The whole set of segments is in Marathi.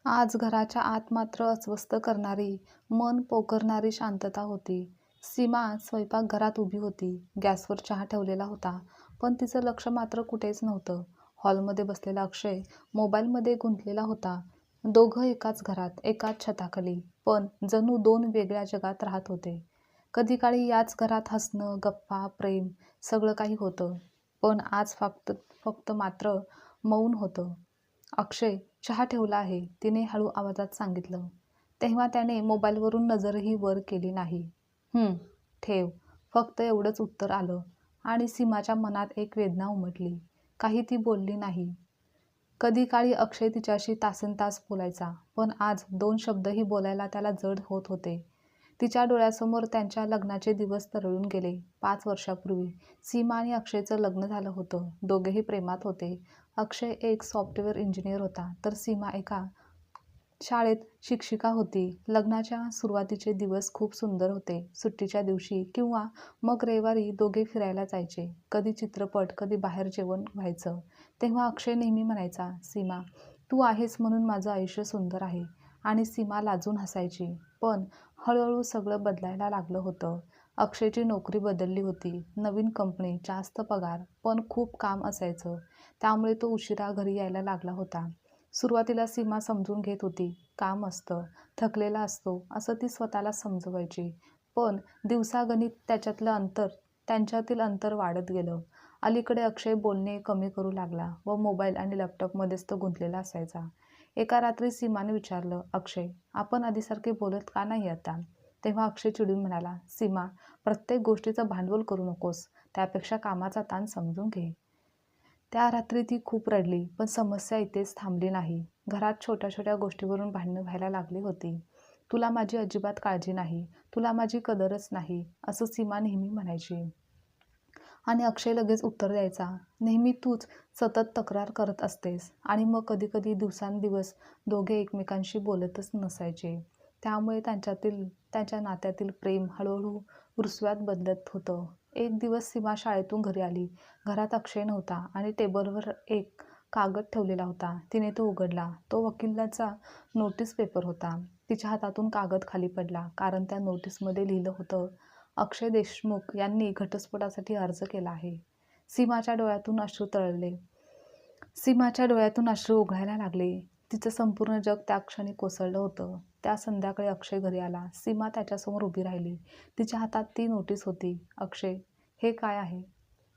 आज घराच्या आत मात्र अस्वस्थ करणारी, मन पोखरणारी शांतता होती. सीमा स्वयंपाकघरात उभी होती. गॅसवर चहा ठेवलेला होता, पण तिचं लक्ष मात्र कुठेच नव्हतं. हॉलमध्ये बसलेला अक्षय मोबाईलमध्ये गुंतलेला होता. दोघं एकाच घरात, एकाच छताखाली, पण जणू दोन वेगळ्या जगात राहत होते. कधी काळी याच घरात हसणं, गप्पा, प्रेम सगळं काही होतं, पण आज फक्त फक्त मात्र मौन होतं. अक्षय, चहा ठेवला आहे, तिने हळू आवाजात सांगितलं. तेव्हा त्याने मोबाईलवरून नजरही वर केली नाही. ठेव, फक्त एवढंच उत्तर आलं. आणि सीमाच्या मनात एक वेदना उमटली. काही ती बोलली नाही. कधी काळी अक्षय तिच्याशी तासनतास बोलायचा, पण आज 2 शब्दही बोलायला त्याला जड होत होते. तिच्या डोळ्यासमोर त्यांच्या लग्नाचे दिवस तरळून गेले. 5 वर्षापूर्वी सीमा आणि अक्षयचं लग्न झालं होतं. दोघेही प्रेमात होते. अक्षय एक सॉफ्टवेअर इंजिनियर होता, तर सीमा एका शाळेत शिक्षिका होती. लग्नाच्या सुरुवातीचे दिवस खूप सुंदर होते. सुट्टीच्या दिवशी किंवा मग रविवारी दोघे फिरायला जायचे. कधी चित्रपट, कधी बाहेर जेवण व्हायचं. तेव्हा अक्षय नेहमी म्हणायचा, सीमा, तू आहेस म्हणून माझं आयुष्य सुंदर आहे. आणि सीमा लाजून हसायची. पण हळूहळू सगळं बदलायला लागलं होतं. अक्षयची नोकरी बदलली होती. नवीन कंपनी, जास्त पगार, पण खूप काम असायचं. त्यामुळे तो उशिरा घरी यायला लागला होता. सुरुवातीला सीमा समजून घेत होती. काम असतं, थकलेला असतो, असं ती स्वतःला समजवायची. पण दिवसागणिक त्यांच्यातील अंतर वाढत गेलं. अलीकडे अक्षय बोलणे कमी करू लागला व मोबाईल आणि लॅपटॉपमध्येच तो गुंतलेला असायचा. एका रात्री सीमाने विचारलं, अक्षय, आपण आधीसारखे बोलत का नाही आता? तेव्हा अक्षय चिडून म्हणाला, सीमा, प्रत्येक गोष्टीचं भांडवल करू नकोस. त्यापेक्षा कामाचा ताण समजून घे. त्या रात्री ती खूप रडली, पण समस्या इथेच थांबली नाही. घरात छोट्या छोट्या गोष्टीवरून भांडणं व्हायला लागली होती. तुला माझी अजिबात काळजी नाही, तुला माझी कदरच नाही, असं सीमा नेहमी म्हणायची. आणि अक्षय लगेच उत्तर द्यायचा, नेहमी तूच सतत तक्रार करत असतेस. आणि मग कधी कधी दिवसांदिवस दोघे एकमेकांशी बोलतच नसायचे. त्यामुळे त्यांच्या नात्यातील प्रेम हळूहळू रुसव्यात बदलत होतं. एक दिवस सीमा शाळेतून घरी आली. घरात अक्षय नव्हता आणि टेबलवर एक कागद ठेवलेला होता. तिने तो उघडला. तो वकिलाचा नोटीस पेपर होता. तिच्या हातातून कागद खाली पडला, कारण त्या नोटीसमध्ये लिहिलं होतं, अक्षय देशमुख यांनी घटस्फोटासाठी अर्ज केला आहे. सीमाच्या डोळ्यातून अश्रू तळले. सीमाच्या डोळ्यातून अश्रू ओघळायला लागले. तिचं संपूर्ण जग त्या क्षणी कोसळलं होतं. त्या संध्याकाळी अक्षय घरी आला. सीमा त्याच्यासमोर उभी राहिली. तिच्या हातात ती नोटीस होती. अक्षय, हे काय आहे?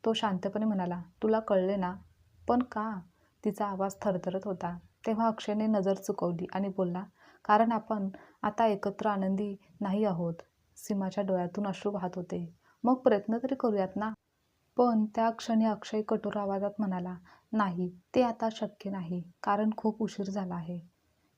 तो शांतपणे म्हणाला, तुला कळले ना? पण का? तिचा आवाज थरथरत होता. तेव्हा अक्षयने नजर चुकवली आणि बोलला, कारण आपण आता एकत्र आनंदी नाही आहोत. सीमाच्या डोळ्यातून अश्रू वाहत होते. मग प्रयत्न तरी करूयात ना? पण त्या क्षणी अक्षय कठोर आवाजात म्हणाला, नाही, ते आता शक्य नाही, कारण खूप उशीर झाला आहे.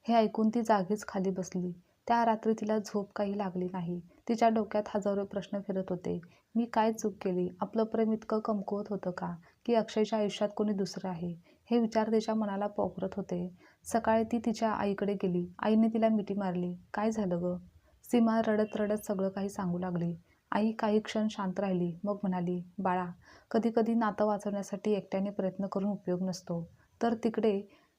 हे ऐकून ती जागीच खाली बसली. त्या रात्री तिला झोप काही लागली नाही. तिच्या डोक्यात हजारो प्रश्न फिरत होते. मी काय चूक केली? आपलं प्रेम इतकं कमकुवत होतं का? की अक्षयच्या आयुष्यात कोणी दुसरं आहे? हे विचार तिच्या मनाला पोखरत होते. सकाळी ती तिच्या आईकडे गेली. आईने तिला मिठी मारली. काय झालं गं? सीमा रडत रडत सगळं काही सांगू लागली. आई काही क्षण शांत राहिली, मग म्हणाली, बाळा, कधी कधी नातं वाचवण्यासाठी एकट्याने प्रयत्न करून उपयोग नसतो. तर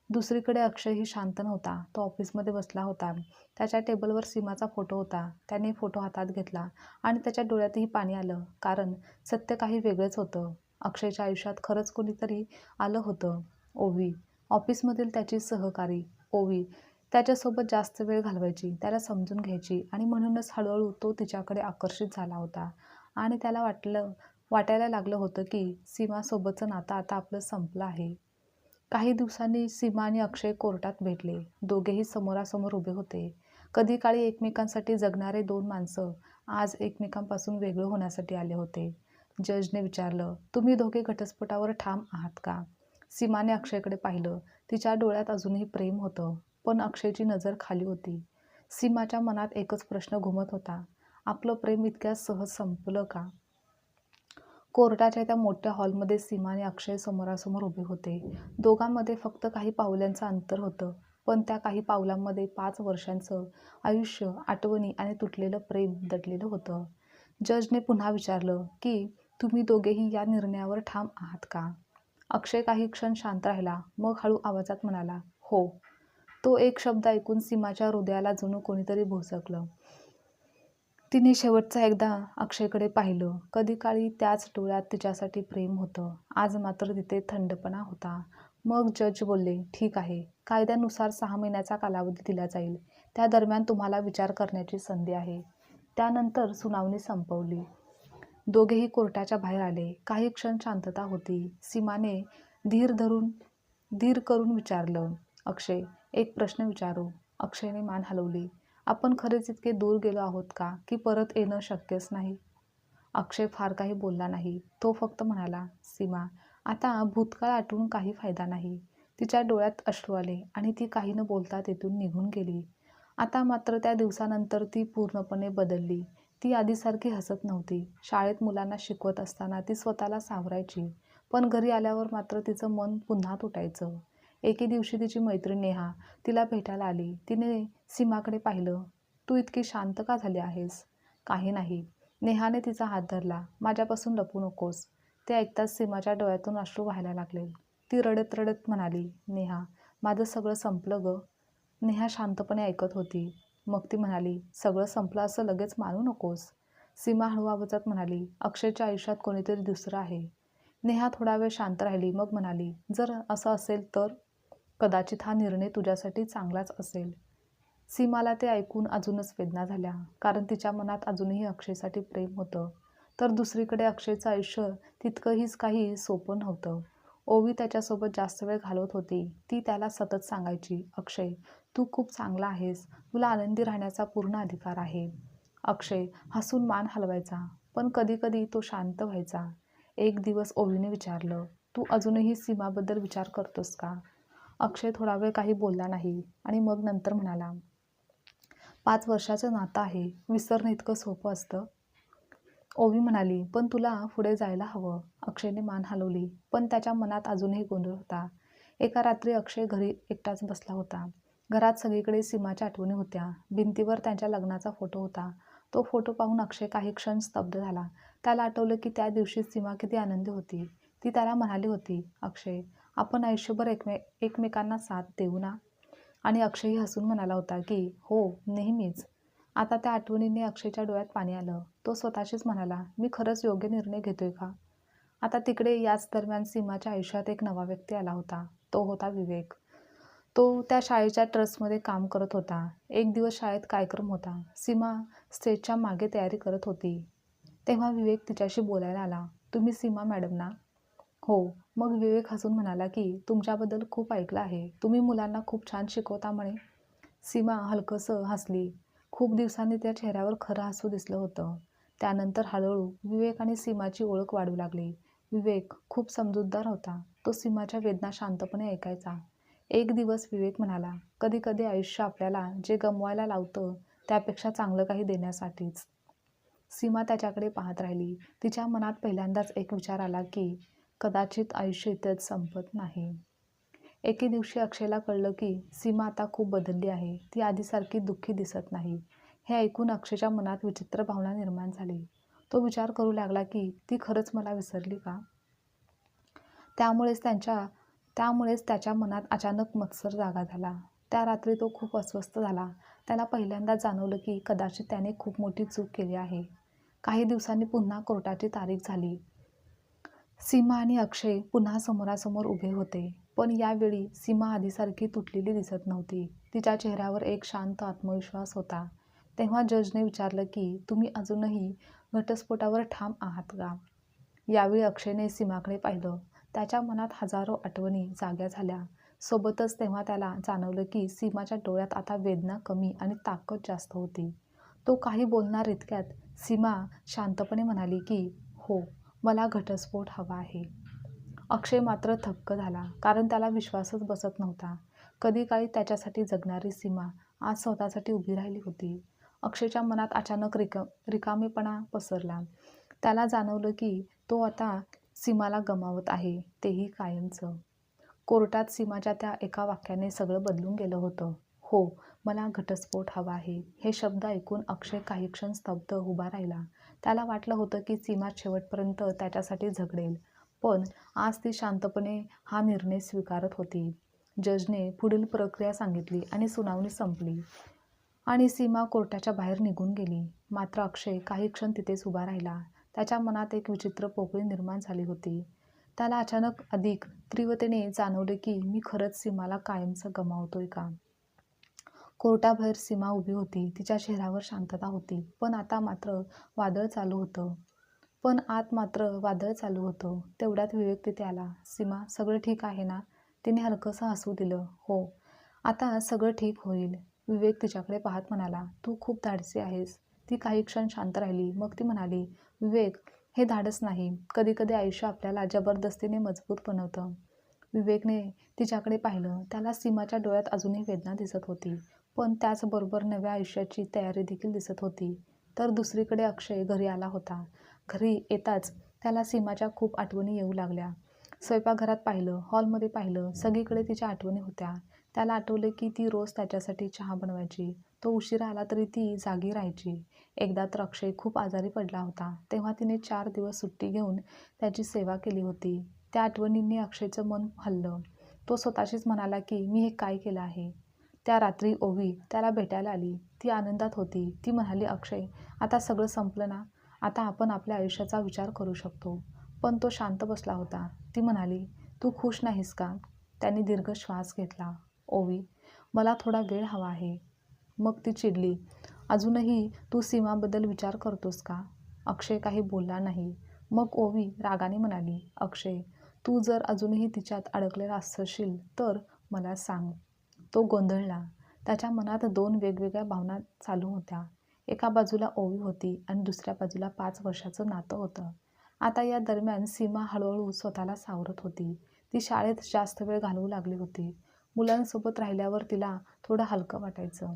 दुसरीकडे अक्षयही शांत नव्हता. तो ऑफिसमध्ये बसला होता. त्याच्या टेबलवर सीमाचा फोटो होता. त्याने फोटो हातात घेतला आणि त्याच्या डोळ्यातही पाणी आलं, कारण सत्य काही वेगळंच होतं. अक्षयच्या आयुष्यात खरंच कोणीतरी आलं होतं. ओवी, ऑफिसमधील त्याची सहकारी. ओवी त्याच्यासोबत जास्त वेळ घालवायची, त्याला समजून घ्यायची आणि म्हणूनच हळूहळू तो तिच्याकडे आकर्षित झाला होता. आणि त्याला वाटायला लागलं होतं की सीमासोबतचं नातं आता आपलं संपलं आहे. काही दिवसांनी सीमा आणि अक्षय कोर्टात भेटले. दोघेही समोरासमोर उभे होते. कधी काळी एकमेकांसाठी जगणारे 2 माणसं आज एकमेकांपासून वेगळं होण्यासाठी आले होते. जजने विचारलं, तुम्ही दोघे घटस्फोटावर ठाम आहात का? सीमाने अक्षयकडे पाहिलं. तिच्या डोळ्यात अजूनही प्रेम होतं, पण अक्षयची नजर खाली होती. सीमाच्या मनात एकच प्रश्न घुमत होता, आपलं प्रेम इतक्या सहज संपलं का? कोर्टाच्या त्या मोठ्या हॉलमध्ये सीमा आणि अक्षय समोरासमोर उभे होते. दोघांमध्ये फक्त काही पावलांचं अंतर होतं, पण त्या काही पावलांमध्ये 5 वर्षांचं आयुष्य, आठवणी आणि तुटलेलं प्रेम दडलेलं होतं. जजने पुन्हा विचारलं की तुम्ही दोघेही या निर्णयावर ठाम आहात का? अक्षय काही क्षण शांत राहिला, मग हळू आवाजात म्हणाला, हो. तो एक शब्द ऐकून सीमाच्या हृदयाला जणू कोणीतरी भोसकलं. तिने शेवटचा एकदा अक्षयकडे पाहिलं. कधी काळी त्याच डोळ्यात तिच्यासाठी प्रेम होतं. आज मात्र तिथे थंडपणा होता. मग जज बोलले, ठीक आहे, कायद्यानुसार 6 महिन्याचा कालावधी दिला जाईल. त्या दरम्यान तुम्हाला विचार करण्याची संधी आहे. त्यानंतर सुनावणी संपवली. दोघेही कोर्टाच्या बाहेर आले. काही क्षण शांतता होती. सीमाने धीर करून विचारलं, अक्षय, एक प्रश्न विचारू? अक्षयने मान हलवली. आपण खरेच इतके दूर गेलो आहोत का की परत येणं शक्यच नाही? अक्षय फार काही बोलला नाही. तो फक्त म्हणाला, सीमा, आता भूतकाळ आठवून काही फायदा नाही. तिच्या डोळ्यात अश्रू आले आणि ती काही न बोलता तिथून निघून गेली. आता मात्र त्या दिवसानंतर ती पूर्णपणे बदलली. ती आधीसारखी हसत नव्हती. शाळेत मुलांना शिकवत असताना ती स्वतःला सावरायची, पण घरी आल्यावर मात्र तिचं मन पुन्हा तुटायचं. एके दिवशी तिची मैत्रीण नेहा तिला भेटायला आली. तिने सीमाकडे पाहिलं. तू इतकी शांत का झाली आहेस? काही नाही. नेहाने तिचा हात धरला. माझ्यापासून लपू नकोस. ते ऐकताच सीमाच्या डोळ्यातून अश्रू व्हायला लागले. ती रडत रडत म्हणाली, नेहा, माझं सगळं संपलं ग. नेहा शांतपणे ऐकत होती. मग ती म्हणाली, सगळं संपलं असं लगेच मानू नकोस. सीमा हळू आवाजात म्हणाली, अक्षयच्या आयुष्यात कोणीतरी दुसरं आहे. नेहा थोडा वेळ शांत राहिली. मग म्हणाली, जर असं असेल तर कदाचित हा निर्णय तुझ्यासाठी चांगलाच असेल. सीमाला ते ऐकून अजूनच वेदना झाल्या, कारण तिच्या मनात अजूनही अक्षयसाठी प्रेम होतं. तर दुसरीकडे अक्षयचं आयुष्य तितकंहीच काही सोपं नव्हतं. ओवी त्याच्यासोबत जास्त वेळ घालवत होती. ती त्याला सतत सांगायची, अक्षय, तू खूप चांगला आहेस. तुला आनंदी राहण्याचा पूर्ण अधिकार आहे. अक्षय हसून मान हलवायचा, पण कधीकधी तो शांत व्हायचा. एक दिवस ओवीने विचारलं, तू अजूनही सीमाबद्दल विचार करतोस का? अक्षय थोडा वेळ काही बोलला नाही आणि मग नंतर म्हणाला, 5 वर्षाचं नातं आहे. विसरणं इतकं सोपं असतं? ओवी म्हणाली, पण तुला पुढे जायला हवं. अक्षयने मान हलवली, पण त्याच्या मनात अजूनही गोंधळ होता. एका रात्री अक्षय घरी एकटाच बसला होता. घरात सगळीकडे सीमाच्या आठवणी होत्या. भिंतीवर त्यांच्या लग्नाचा फोटो होता. तो फोटो पाहून अक्षय काही क्षण स्तब्ध झाला. त्याला आठवलं की त्या दिवशी सीमा किती आनंदी होती. ती त्याला म्हणाली होती, अक्षय, आपण आयुष्यभर एकमेकांना साथ देऊ ना? आणि अक्षयही हसून म्हणाला होता की हो, नेहमीच. आता त्या आठवणीने अक्षयच्या डोळ्यात पाणी आलं. तो स्वतःशीच म्हणाला, मी खरंच योग्य निर्णय घेतोय का? आता तिकडे याच दरम्यान सीमाच्या आयुष्यात एक नवा व्यक्ती आला होता. तो होता विवेक. तो त्या शाळेच्या ट्रस्टमध्ये काम करत होता. एक दिवस शाळेत कार्यक्रम होता. सीमा स्टेजच्या मागे तयारी करत होती. तेव्हा विवेक तिच्याशी बोलायला आला. तुम्ही सीमा मॅडम ना? हो. मग विवेक हसून म्हणाला की तुमच्याबद्दल खूप ऐकलं आहे. तुम्ही मुलांना खूप छान शिकवता म्हणे. सीमा हलकंसं हसली. खूप दिवसांनी त्या चेहऱ्यावर खरं हसू दिसलं होतं. त्यानंतर हळूहळू विवेक आणि सीमाची ओळख वाढू लागली. विवेक खूप समजूतदार होता. तो सीमाच्या वेदना शांतपणे ऐकायचा. एक दिवस विवेक म्हणाला, कधी कधी आयुष्य आपल्याला जे गमवायला लावतं त्यापेक्षा चांगलं काही देण्यासाठीच. सीमा त्याच्याकडे पाहत राहिली. तिच्या मनात पहिल्यांदाच एक विचार आला की कदाचित आयुष्य इथेच संपत नाही. एके दिवशी अक्षयला कळलं की सीमा आता खूप बदलली आहे. ती आधीसारखी दुःखी दिसत नाही. हे ऐकून अक्षयच्या मनात विचित्र भावना निर्माण झाली. तो विचार करू लागला की ती खरंच मला विसरली का? त्यामुळेच त्याच्या मनात अचानक मत्सर जागा झाला. त्या रात्री तो खूप अस्वस्थ झाला. त्याला पहिल्यांदा जाणवलं की कदाचित त्याने खूप मोठी चूक केली आहे. काही दिवसांनी पुन्हा कोर्टाची तारीख झाली. सीमा आणि अक्षय पुन्हा समोरासमोर उभे होते. पण यावेळी सीमा आधीसारखी तुटलेली दिसत नव्हती. तिच्या चेहऱ्यावर एक शांत आत्मविश्वास होता. तेव्हा जजने विचारलं की तुम्ही अजूनही घटस्फोटावर ठाम आहात का? यावेळी अक्षयने सीमाकडे पाहिलं. त्याच्या मनात हजारो आठवणी जाग्या झाल्या. सोबतच तेव्हा त्याला जाणवलं की सीमाच्या डोळ्यात आता वेदना कमी आणि ताकद जास्त होती. तो काही बोलणार इतक्यात सीमा शांतपणे म्हणाली की हो, मला घटस्फोट हवा आहे. अक्षय मात्र थक्क झाला, कारण त्याला विश्वासच बसत नव्हता. कधी काळी त्याच्यासाठी जगणारी सीमा आज स्वतःसाठी उभी राहिली होती. अक्षयच्या मनात अचानक रिकामेपणा पसरला. त्याला जाणवलं की तो आता सीमाला गमावत आहे, तेही कायमचं. कोर्टात सीमाच्या त्या एका वाक्याने सगळं बदलून गेलं होतं. हो, मला घटस्फोट हवा आहे. हे शब्द ऐकून अक्षय काही क्षण स्तब्ध उभा राहिला. त्याला वाटलं होतं की सीमा शेवटपर्यंत त्याच्यासाठी झगडेल, पण आज ती शांतपणे हा निर्णय स्वीकारत होती. जजने पुढील प्रक्रिया सांगितली आणि सुनावणी संपली आणि सीमा कोर्टाच्या बाहेर निघून गेली. मात्र अक्षय काही क्षण तिथेच उभा राहिला. त्याच्या मनात एक विचित्र पोकळी निर्माण झाली होती. त्याला अचानक अधिक तीव्रतेने जाणवले की मी खरंच सीमाला कायमचं गमावतोय का? कोर्टाबाहेर सीमा उभी होती. तिच्या चेहऱ्यावर शांतता होती. पण आत मात्र वादळ चालू होतं. तेवढ्यात विवेक तिथे आला. सीमा, सगळं ठीक आहे ना? तिने हलकंसं हसू दिलं. हो, आता सगळं ठीक होईल. विवेक तिच्याकडे पाहत म्हणाला. तू खूप धाडसी आहेस. ती काही क्षण शांत राहिली. मग ती म्हणाली, विवेक, हे धाडस नाही. कधी कधी आयुष्य आपल्याला जबरदस्तीने मजबूत बनवतं. विवेकने तिच्याकडे पाहिलं. त्याला सीमाच्या डोळ्यात अजूनही वेदना दिसत होती. पण त्याचबरोबर नव्या आयुष्याची तयारी देखील दिसत होती. तर दुसरीकडे अक्षय घरी आला होता. घरी येताच त्याला सीमाच्या खूप आठवणी येऊ लागल्या. स्वयंपाकघरात पाहिलं, हॉलमध्ये पाहिलं, सगळीकडे तिच्या आठवणी होत्या. त्याला आठवले की ती रोज त्याच्यासाठी चहा बनवायची. तो उशिरा आला तरी ती जागी राहायची. एकदा तर अक्षय खूप आजारी पडला होता. तेव्हा तिने 4 दिवस सुट्टी घेऊन त्याची सेवा केली होती. त्या आठवणींनी अक्षयचं मन हललं. तो स्वतःशीच म्हणाला की मी हे काय केलं आहे? त्या रात्री ओवी त्याला भेटायला आली. ती आनंदात होती. ती म्हणाली, अक्षय, आता सगळं संपलं ना? आता आपण आपल्या आयुष्याचा विचार करू शकतो. पण तो शांत बसला होता. ती म्हणाली, तू खुश नाहीस का? त्याने दीर्घ श्वास घेतला. ओवी, मला थोडा वेळ हवा आहे. मग ती चिडली, अजूनही तू सीमाबद्दल विचार करतोस का? अक्षय काही बोलला नाही. मग ओवी रागाने म्हणाली, अक्षय, तू जर अजूनही तिच्यात अडकलेला असशील तर मला सांग. तो गोंधळला. त्याच्या मनात 2 वेगवेगळ्या भावना चालू होत्या. एका बाजूला ओवी होती आणि दुसऱ्या बाजूला 5 वर्षाचं नातं होतं. आता या दरम्यान सीमा हळूहळू स्वतःला सावरत होती. ती शाळेत जास्त वेळ घालवू लागली होती. मुलांसोबत राहिल्यावर तिला थोडं हलकं वाटायचं.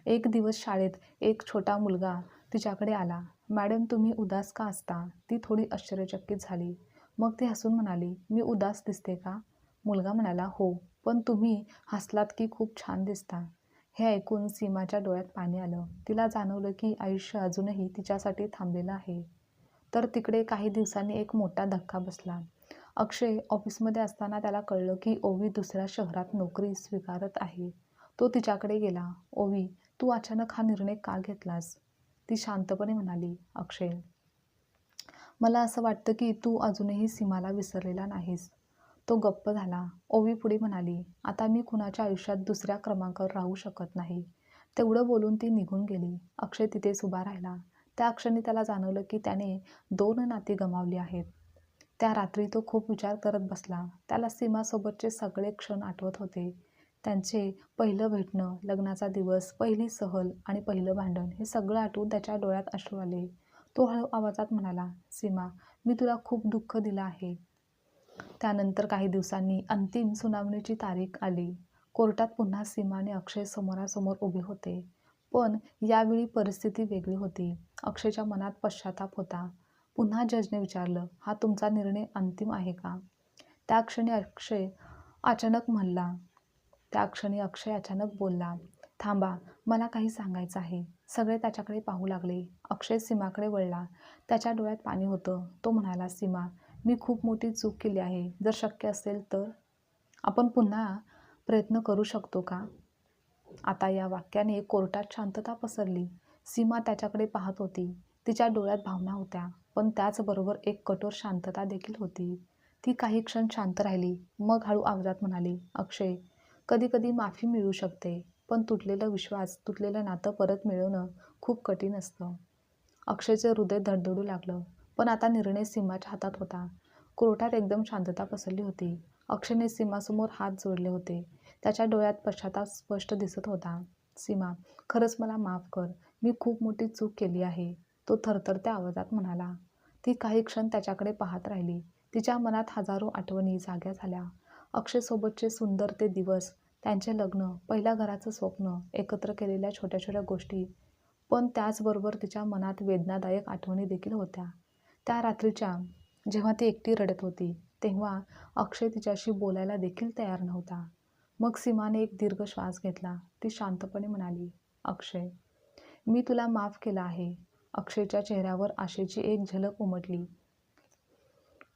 एक दिवस शाळेत एक छोटा मुलगा तिच्याकडे आला. मॅडम, तुम्ही उदास का असता? ती थोडी आश्चर्यचकित झाली. मग ती हसून म्हणाली, मी उदास दिसते का? मुलगा म्हणाला, हो, पण तुम्ही हसलात की खूप छान दिसता. हे ऐकून सीमाच्या डोळ्यात पाणी आलं. तिला जाणवलं की आयुष्य अजूनही तिच्यासाठी थांबलेलं आहे. तर तिकडे काही दिवसांनी एक मोठा धक्का बसला. अक्षय ऑफिसमध्ये असताना त्याला कळलं की ओवी दुसऱ्या शहरात नोकरी स्वीकारत आहे. तो तिच्याकडे गेला. ओवी, तू अचानक हा निर्णय का घेतलास? ती शांतपणे म्हणाली, अक्षय, मला असं वाटतं की तू अजूनही सीमाला विसरलेला नाहीस. तो गप्प झाला. ओवी पुढे म्हणाली, आता मी कुणाच्या आयुष्यात दुसऱ्या क्रमांकावर राहू शकत नाही. तेवढं बोलून ती निघून गेली. अक्षय तिथेच उभा राहिला. त्या क्षणी त्याला जाणवलं की त्याने 2 नाती गमावली आहेत. त्या रात्री तो खूप विचार करत बसला. त्याला सीमासोबतचे सगळे क्षण आठवत होते. त्यांचे पहिलं भेटणं, लग्नाचा दिवस, पहिली सहल आणि पहिलं भांडण, हे सगळं आठवून त्याच्या डोळ्यात अश्रू आले. तो हळू आवाजात म्हणाला, सीमा, मी तुला खूप दुःख दिलं आहे. त्यानंतर काही दिवसांनी अंतिम सुनावणीची तारीख आली. कोर्टात पुन्हा सीमा आणि अक्षय समोरासमोर उभे होते. पण यावेळी परिस्थिती वेगळी होती. अक्षयच्या मनात पश्चाताप होता. पुन्हा जजने विचारलं, हा तुमचा निर्णय अंतिम आहे का? त्या क्षणी अक्षय अचानक बोलला, थांबा, मला काही सांगायचं आहे. सगळे त्याच्याकडे पाहू लागले. अक्षय सीमाकडे वळला. त्याच्या डोळ्यात पाणी होतं. तो म्हणाला, सीमा, मी खूप मोठी चूक केली आहे. जर शक्य असेल तर आपण पुन्हा प्रयत्न करू शकतो का? आता या वाक्याने कोर्टात शांतता पसरली. सीमा त्याच्याकडे पाहत होती. तिच्या डोळ्यात भावना होत्या, पण त्याचबरोबर एक कठोर शांतता देखील होती. ती काही क्षण शांत राहिली. मग हळू आवाजात म्हणाली, अक्षय, कधी कधी माफी मिळू शकते, पण तुटलेला विश्वास, तुटलेलं नातं परत मिळवणं खूप कठीण असतं. अक्षयचं हृदय धडधडू लागलं. पण आता निर्णय सीमाच्या हातात होता. कोर्टात एकदम शांतता पसरली होती. अक्षयने सीमासमोर हात जोडले होते. त्याच्या डोळ्यात पश्चाताप स्पष्ट दिसत होता. सीमा, खरंच मला माफ कर. मी खूप मोठी चूक केली आहे. तो थरथरत्या आवाजात म्हणाला. ती काही क्षण त्याच्याकडे पाहत राहिली. तिच्या मनात हजारो आठवणी जाग्या झाल्या. अक्षयसोबतचे सुंदर ते दिवस, त्यांचे लग्न, पहिल्या घराचं स्वप्न, एकत्र केलेल्या छोट्या छोट्या गोष्टी. पण त्याचबरोबर तिच्या मनात वेदनादायक आठवणी देखील होत्या. त्या रात्रीच्या, जेव्हा ती एकटी रडत होती, तेव्हा अक्षय तिच्याशी बोलायला देखील तयार नव्हता. मग सीमाने एक दीर्घ श्वास घेतला. ती शांतपणे म्हणाली, अक्षय, मी तुला माफ केलं आहे. अक्षयच्या चेहऱ्यावर आशेची एक झलक उमटली.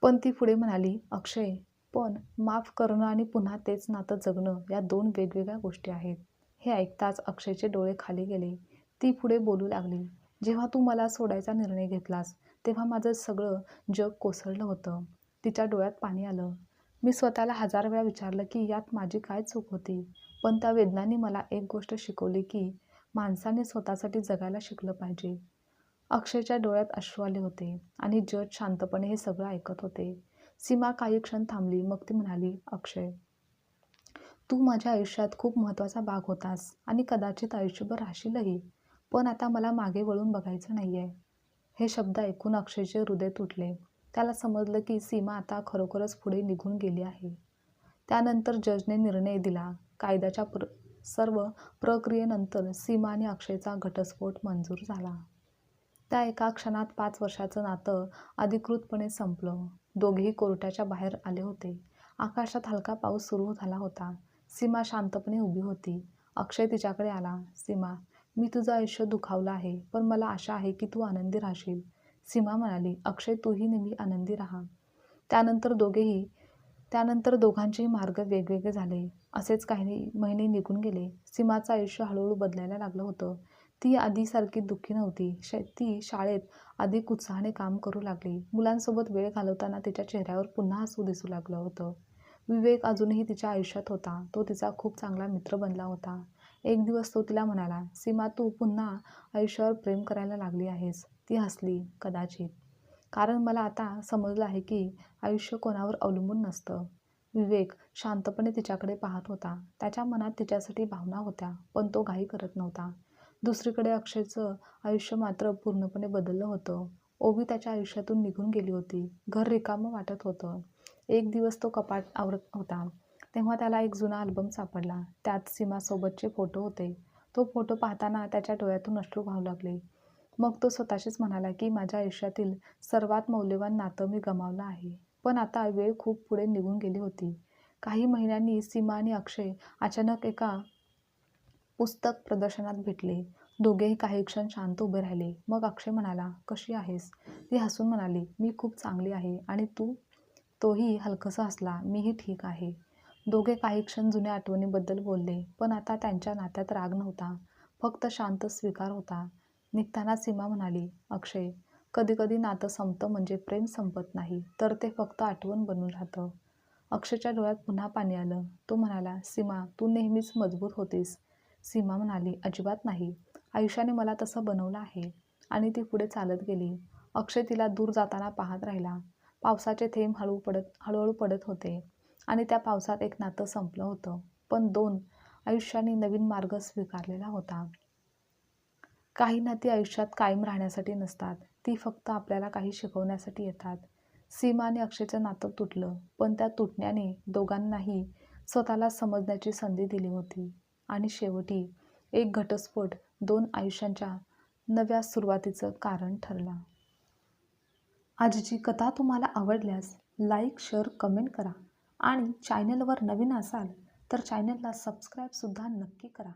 पण ती पुढे म्हणाली, अक्षय, पण माफ करणं आणि पुन्हा तेच नातं जगणं या दोन वेगवेगळ्या गोष्टी आहेत. हे ऐकताच अक्षयचे डोळे खाली गेले. ती पुढे बोलू लागली. जेव्हा तू मला सोडायचा निर्णय घेतलास तेव्हा माझं सगळं जग कोसळलं होतं. तिच्या डोळ्यात पाणी आलं. मी स्वतःला 1000 वेळा विचारलं की यात माझी काय चूक होती. पण त्या वेदनांनी मला एक गोष्ट शिकवली की माणसाने स्वतःसाठी जगायला शिकलं पाहिजे. अक्षयच्या डोळ्यात अश्रू आले होते आणि जज शांतपणे हे सगळं ऐकत होते. सीमा काही क्षण थांबली. मग ती म्हणाली, अक्षय, तू माझ्या आयुष्यात खूप महत्त्वाचा भाग होतास आणि कदाचित आयुष्यभर राहशीलही. पण आता मला मागे वळून बघायचं नाहीये. हे शब्द ऐकून अक्षयचे हृदय तुटले. त्याला समजलं की सीमा आता खरोखरच पुढे निघून गेली आहे. त्यानंतर जजने निर्णय दिला. कायद्याच्या सर्व प्रक्रियेनंतर सीमा आणि अक्षयचा घटस्फोट मंजूर झाला. त्या एका क्षणात 5 वर्षाचं नातं अधिकृतपणे संपलं. दोघेही कोर्टाच्या बाहेर आले होते. आकाशात हलका पाऊस सुरू झाला होता. सीमा शांतपणे उभी होती. अक्षय तिच्याकडे आला. सीमा, मी तुझं आयुष्य दुखावलं आहे, पण मला आशा आहे की तू आनंदी राहशील. सीमा म्हणाली, अक्षय, तूही नेहमी आनंदी राहा. त्यानंतर दोघांचेही मार्ग वेगवेगळे झाले. असेच काही महिने निघून गेले. सीमाचं आयुष्य हळूहळू बदलायला लागलं होतं. ती आधीसारखी दुःखी नव्हती. ती शाळेत अधिक उत्साहाने काम करू लागली. मुलांसोबत वेळ घालवताना तिच्या चेहऱ्यावर पुन्हा हसू दिसू लागलं होतं. विवेक अजूनही तिच्या आयुष्यात होता. तो तिचा खूप चांगला मित्र बनला होता. एक दिवस तो तिला म्हणाला, सीमा, तू पुन्हा आयुष्यावर प्रेम करायला लागली आहेस. ती हसली. कदाचित. कारण मला आता समजलं आहे की आयुष्य कोणावर अवलंबून नसतं. विवेक शांतपणे तिच्याकडे पाहत होता. त्याच्या मनात तिच्यासाठी भावना होत्या, पण तो घाई करत नव्हता. दुसरीकडे अक्षयचं आयुष्य मात्र पूर्णपणे बदललं होतं. ओवी त्याच्या आयुष्यातून निघून गेली होती. घर रिकामं वाटत होतं. एक दिवस तो कपाट आवरत होता, तेव्हा त्याला एक जुना अल्बम सापडला. त्यात सीमासोबतचे फोटो होते. तो फोटो पाहताना त्याच्या डोळ्यातून अश्रू वाहू लागले. मग तो स्वतःशीच म्हणाला की माझ्या आयुष्यातील सर्वात मौल्यवान नातं मी गमावलं आहे. पण आता वेळ खूप पुढे निघून गेली होती. काही महिन्यांनी सीमा आणि अक्षय अचानक एका पुस्तक प्रदर्शनात भेटले. दोघेही काही क्षण शांत उभे राहिले. मग अक्षय म्हणाला, कशी आहेस? ती हसून म्हणाली, मी खूप चांगली आहे. आणि तू? तोही हलकसा हसला, मीही ठीक आहे. दोघे काही क्षण जुन्या आठवणीबद्दल बोलले. पण आता त्यांच्या नात्यात राग नव्हता, फक्त शांत स्वीकार होता. निघताना सीमा म्हणाली, अक्षय, कधी कधी नातं संपतं म्हणजे प्रेम संपत नाही, तर ते फक्त आठवण बनून राहतं. अक्षयच्या डोळ्यात पुन्हा पाणी आलं. तो म्हणाला, सीमा, तू नेहमीच मजबूत होतीस. सीमा म्हणाली, अजिबात नाही. आयुष्याने मला तसं बनवलं आहे. आणि ती पुढे चालत गेली. अक्षय तिला दूर जाताना पाहत राहिला. पावसाचे थेंब हळूहळू पडत होते आणि त्या पावसात एक नातं संपलं होतं. पण 2 आयुष्याने नवीन मार्ग स्वीकारलेला होता. काही नाती आयुष्यात कायम राहण्यासाठी नसतात. ती फक्त आपल्याला काही शिकवण्यासाठी येतात. सीमा आणि अक्षयचं नातं तुटलं, पण त्या तुटण्याने दोघांनाही स्वतःला समजण्याची संधी दिली होती. आणि शेवटी एक घटस्फोट 2 आयुष्यांच्या नव्या सुरुवातीचं कारण ठरला. आजची कथा तुम्हाला आवडल्यास लाईक, शेअर, कमेंट करा आणि चॅनलवर नवीन असाल तर चॅनलला सबस्क्राईबसुद्धा नक्की करा.